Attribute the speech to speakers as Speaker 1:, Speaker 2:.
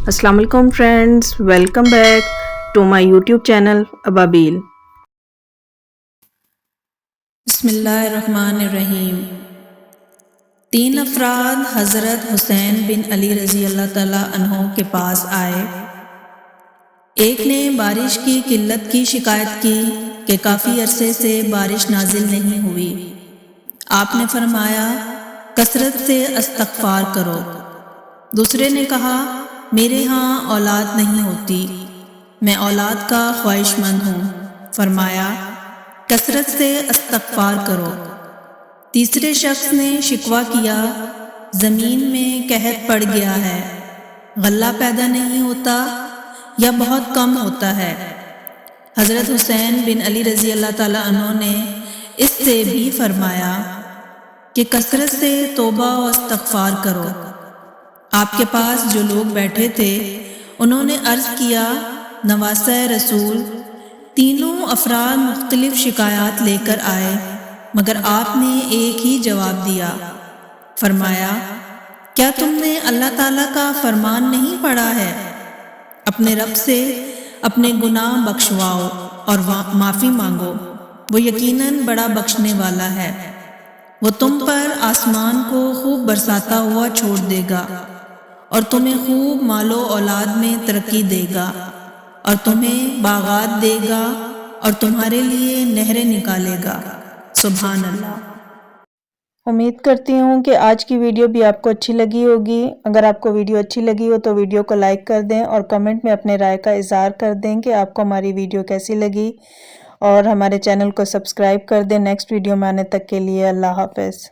Speaker 1: السلام علیکم friends, welcome back to my YouTube channel Ababeel.
Speaker 2: بسم اللہ الرحمن الرحیم۔ 3 افراد حضرت حسین بن علی رضی اللہ تعالیٰ عنہ کے پاس آئے۔ ایک نے بارش کی قلت کی شکایت کی کہ کافی عرصے سے بارش نازل نہیں ہوئی۔ آپ نے فرمایا کثرت سے استغفار کرو۔ دوسرے نے کہا میرے ہاں اولاد نہیں ہوتی، میں اولاد کا خواہش مند ہوں۔ فرمایا کثرت سے استغفار کرو۔ تیسرے شخص نے شکوہ کیا زمین میں قحط پڑ گیا ہے، غلہ پیدا نہیں ہوتا یا بہت کم ہوتا ہے۔ حضرت حسین بن علی رضی اللہ تعالیٰ عنہ نے اس سے بھی فرمایا کہ کثرت سے توبہ و استغفار کرو۔ آپ کے پاس جو لوگ بیٹھے تھے انہوں نے عرض کیا نواسہ رسول، تینوں افراد مختلف شکایات لے کر آئے مگر آپ نے ایک ہی جواب دیا۔ فرمایا کیا تم نے اللہ تعالیٰ کا فرمان نہیں پڑھا ہے؟ اپنے رب سے اپنے گناہ بخشواؤ اور معافی مانگو، وہ یقیناً بڑا بخشنے والا ہے۔ وہ تم پر آسمان کو خوب برساتا ہوا چھوڑ دے گا اور تمہیں خوب مال و اولاد میں ترقی دے گا اور تمہیں باغات دے گا اور تمہارے لیے نہریں نکالے گا۔ سبحان اللہ۔
Speaker 1: امید کرتی ہوں کہ آج کی ویڈیو بھی آپ کو اچھی لگی ہوگی۔ اگر آپ کو ویڈیو اچھی لگی ہو تو ویڈیو کو لائک کر دیں اور کمنٹ میں اپنے رائے کا اظہار کر دیں کہ آپ کو ہماری ویڈیو کیسی لگی، اور ہمارے چینل کو سبسکرائب کر دیں۔ نیکسٹ ویڈیو میں آنے تک کے لیے اللہ حافظ۔